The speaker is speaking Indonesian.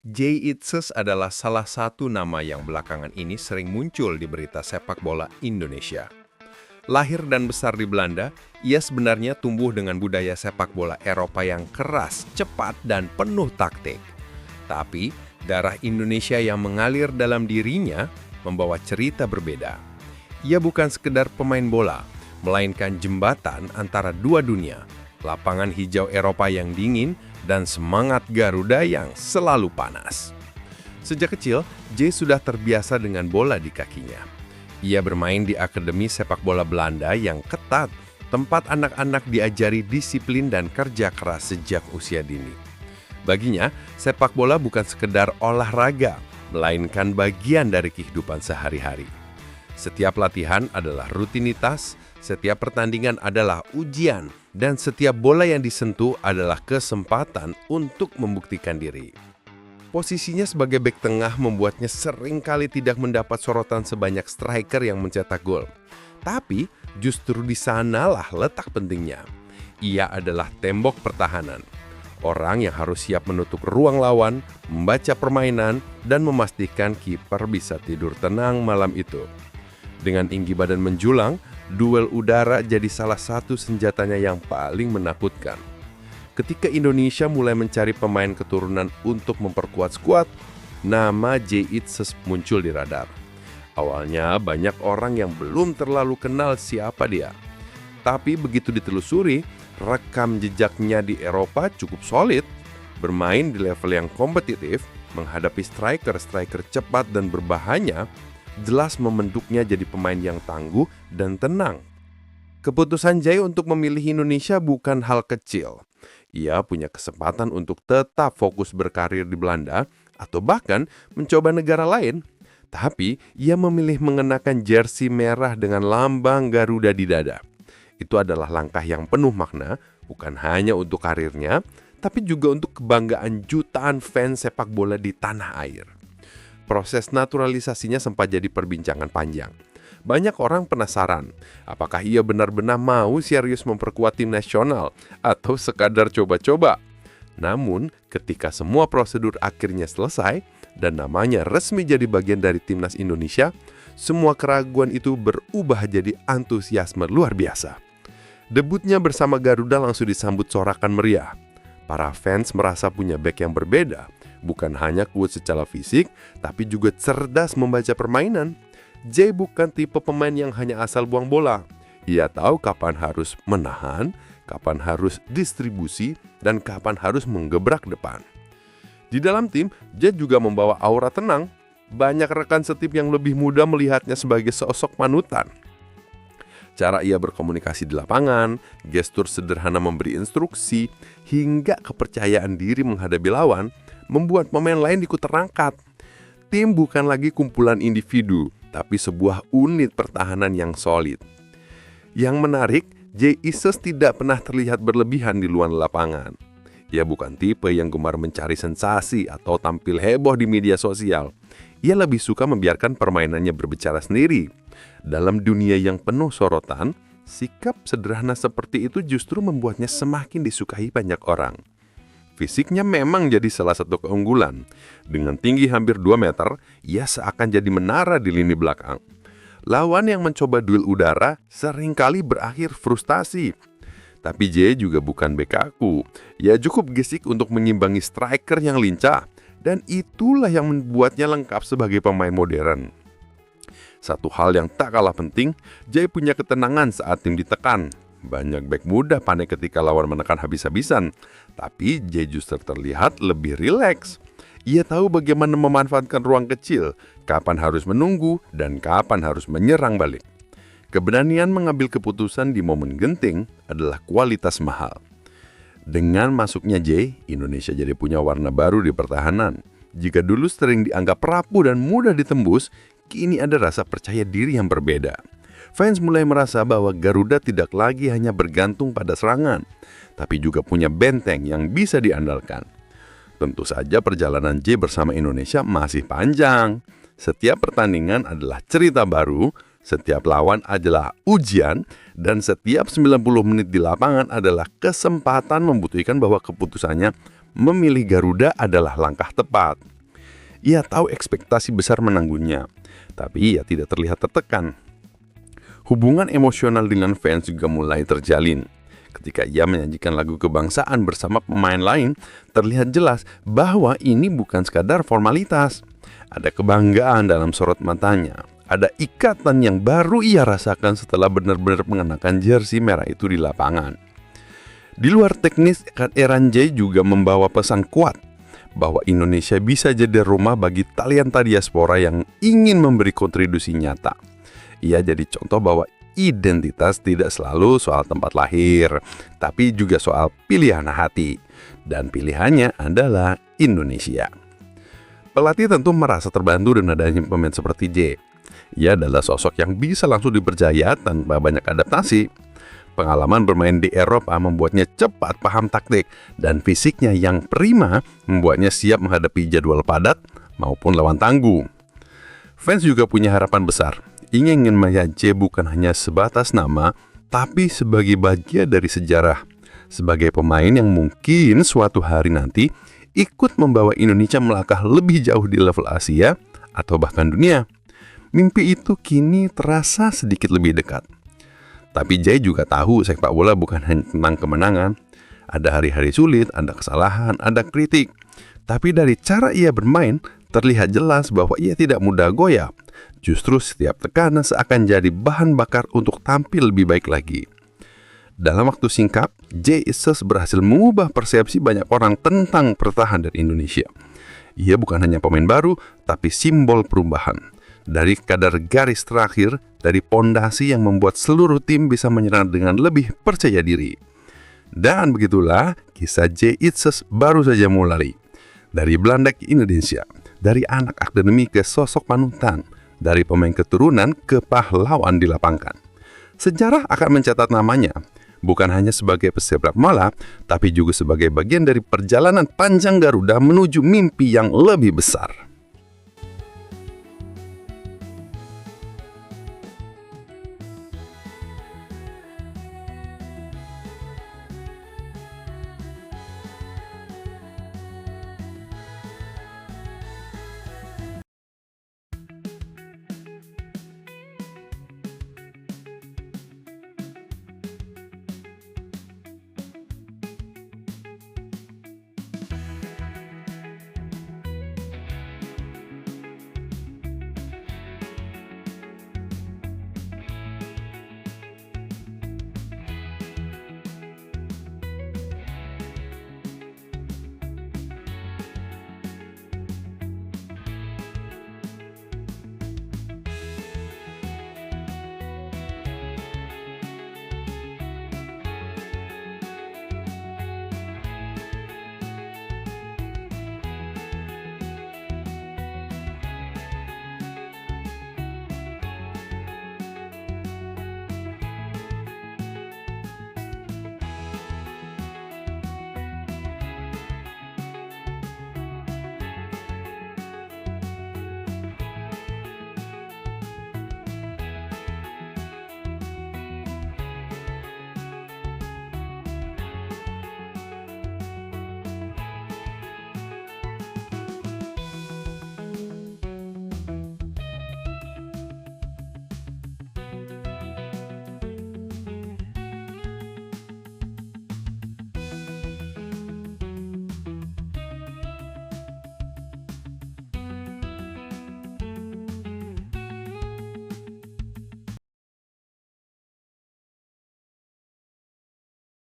Jay Itzes adalah salah satu nama yang belakangan ini sering muncul di berita sepak bola Indonesia. Lahir dan besar di Belanda, ia sebenarnya tumbuh dengan budaya sepak bola Eropa yang keras, cepat, dan penuh taktik. Tapi, darah Indonesia yang mengalir dalam dirinya membawa cerita berbeda. Ia bukan sekedar pemain bola, melainkan jembatan antara dua dunia, lapangan hijau Eropa yang dingin, dan semangat Garuda yang selalu panas. Sejak kecil, Jay sudah terbiasa dengan bola di kakinya. Ia bermain di Akademi Sepak Bola Belanda yang ketat, tempat anak-anak diajari disiplin dan kerja keras sejak usia dini. Baginya, sepak bola bukan sekedar olahraga, melainkan bagian dari kehidupan sehari-hari. Setiap latihan adalah rutinitas, setiap pertandingan adalah ujian, dan setiap bola yang disentuh adalah kesempatan untuk membuktikan diri. Posisinya sebagai bek tengah membuatnya seringkali tidak mendapat sorotan sebanyak striker yang mencetak gol. Tapi justru di sanalah letak pentingnya. Ia adalah tembok pertahanan. Orang yang harus siap menutup ruang lawan, membaca permainan, dan memastikan kiper bisa tidur tenang malam itu. Dengan tinggi badan menjulang, duel udara jadi salah satu senjatanya yang paling menakutkan. Ketika Indonesia mulai mencari pemain keturunan untuk memperkuat skuad, nama Jay Itzes muncul di radar. Awalnya banyak orang yang belum terlalu kenal siapa dia. Tapi begitu ditelusuri, rekam jejaknya di Eropa cukup solid. Bermain di level yang kompetitif, menghadapi striker-striker cepat dan berbahaya, jelas membentuknya jadi pemain yang tangguh dan tenang. Keputusan Jay untuk memilih Indonesia bukan hal kecil. Ia punya kesempatan untuk tetap fokus berkarir di Belanda atau bahkan mencoba negara lain. Tapi ia memilih mengenakan jersey merah dengan lambang Garuda di dada. Itu adalah langkah yang penuh makna, bukan hanya untuk karirnya, tapi juga untuk kebanggaan jutaan fans sepak bola di tanah air. Proses naturalisasinya sempat jadi perbincangan panjang. Banyak orang penasaran, apakah ia benar-benar mau serius memperkuat tim nasional atau sekadar coba-coba. Namun, ketika semua prosedur akhirnya selesai dan namanya resmi jadi bagian dari timnas Indonesia, semua keraguan itu berubah jadi antusiasme luar biasa. Debutnya bersama Garuda langsung disambut sorakan meriah. Para fans merasa punya bek yang berbeda, bukan hanya kuat secara fisik, tapi juga cerdas membaca permainan. Jay bukan tipe pemain yang hanya asal buang bola. Ia tahu kapan harus menahan, kapan harus distribusi, dan kapan harus menggebrak depan. Di dalam tim, Jay juga membawa aura tenang. Banyak rekan setim yang lebih muda melihatnya sebagai sosok panutan. Cara ia berkomunikasi di lapangan, gestur sederhana memberi instruksi, hingga kepercayaan diri menghadapi lawan, membuat pemain lain ikut terangkat. Tim bukan lagi kumpulan individu, tapi sebuah unit pertahanan yang solid. Yang menarik, Jay Itzes tidak pernah terlihat berlebihan di luar lapangan. Ia bukan tipe yang gemar mencari sensasi atau tampil heboh di media sosial. Ia lebih suka membiarkan permainannya berbicara sendiri. Dalam dunia yang penuh sorotan, sikap sederhana seperti itu justru membuatnya semakin disukai banyak orang. Fisiknya memang jadi salah satu keunggulan. Dengan tinggi hampir 2 meter, ia seakan jadi menara di lini belakang. Lawan yang mencoba duel udara seringkali berakhir frustasi. Tapi Jay juga bukan bek kaku. Ia cukup gesik untuk mengimbangi striker yang lincah. Dan itulah yang membuatnya lengkap sebagai pemain modern. Satu hal yang tak kalah penting, Jay punya ketenangan saat tim ditekan. Banyak bek muda panik ketika lawan menekan habis-habisan, tapi Jay justru terlihat lebih rileks. Ia tahu bagaimana memanfaatkan ruang kecil, kapan harus menunggu, dan kapan harus menyerang balik. Keberanian mengambil keputusan di momen genting adalah kualitas mahal. Dengan masuknya Jay, Indonesia jadi punya warna baru di pertahanan. Jika dulu sering dianggap rapuh dan mudah ditembus, kini ada rasa percaya diri yang berbeda. Fans mulai merasa bahwa Garuda tidak lagi hanya bergantung pada serangan, tapi juga punya benteng yang bisa diandalkan. Tentu saja perjalanan Jay bersama Indonesia masih panjang. Setiap pertandingan adalah cerita baru, setiap lawan adalah ujian, dan setiap 90 menit di lapangan adalah kesempatan membuktikan bahwa keputusannya memilih Garuda adalah langkah tepat. Ia tahu ekspektasi besar menanggungnya, tapi ia tidak terlihat tertekan. Hubungan emosional dengan fans juga mulai terjalin. Ketika ia menyajikan lagu kebangsaan bersama pemain lain, terlihat jelas bahwa ini bukan sekadar formalitas. Ada kebanggaan dalam sorot matanya. Ada ikatan yang baru ia rasakan setelah benar-benar mengenakan jersey merah itu di lapangan. Di luar teknis, Eran J juga membawa pesan kuat bahwa Indonesia bisa jadi rumah bagi talenta diaspora yang ingin memberi kontribusi nyata. Ia jadi contoh bahwa identitas tidak selalu soal tempat lahir, tapi juga soal pilihan hati. Dan pilihannya adalah Indonesia. Pelatih tentu merasa terbantu dengan adanya pemain seperti J. Ia adalah sosok yang bisa langsung dipercaya tanpa banyak adaptasi. Pengalaman bermain di Eropa membuatnya cepat paham taktik, dan fisiknya yang prima membuatnya siap menghadapi jadwal padat maupun lawan tangguh. Fans juga punya harapan besar. Ingin melihat J bukan hanya sebatas nama, tapi sebagai bagian dari sejarah. Sebagai pemain yang mungkin suatu hari nanti ikut membawa Indonesia melangkah lebih jauh di level Asia atau bahkan dunia. Mimpi itu kini terasa sedikit lebih dekat. Tapi Jay juga tahu sepak bola bukan hanya tentang kemenangan. Ada hari-hari sulit, ada kesalahan, ada kritik. Tapi dari cara ia bermain, terlihat jelas bahwa ia tidak mudah goyah. Justru setiap tekanan seakan jadi bahan bakar untuk tampil lebih baik lagi. Dalam waktu singkat, Jay Itzes berhasil mengubah persepsi banyak orang tentang pertahanan Indonesia. Ia bukan hanya pemain baru, tapi simbol perubahan. Dari kadar garis terakhir, dari pondasi yang membuat seluruh tim bisa menyerang dengan lebih percaya diri. Dan begitulah kisah Jay Itzes baru saja mulai. Dari Belanda ke Indonesia, dari anak akademi ke sosok panutan, dari pemain keturunan ke pahlawan di lapangan. Sejarah akan mencatat namanya, bukan hanya sebagai pesepak bola, tapi juga sebagai bagian dari perjalanan panjang Garuda menuju mimpi yang lebih besar.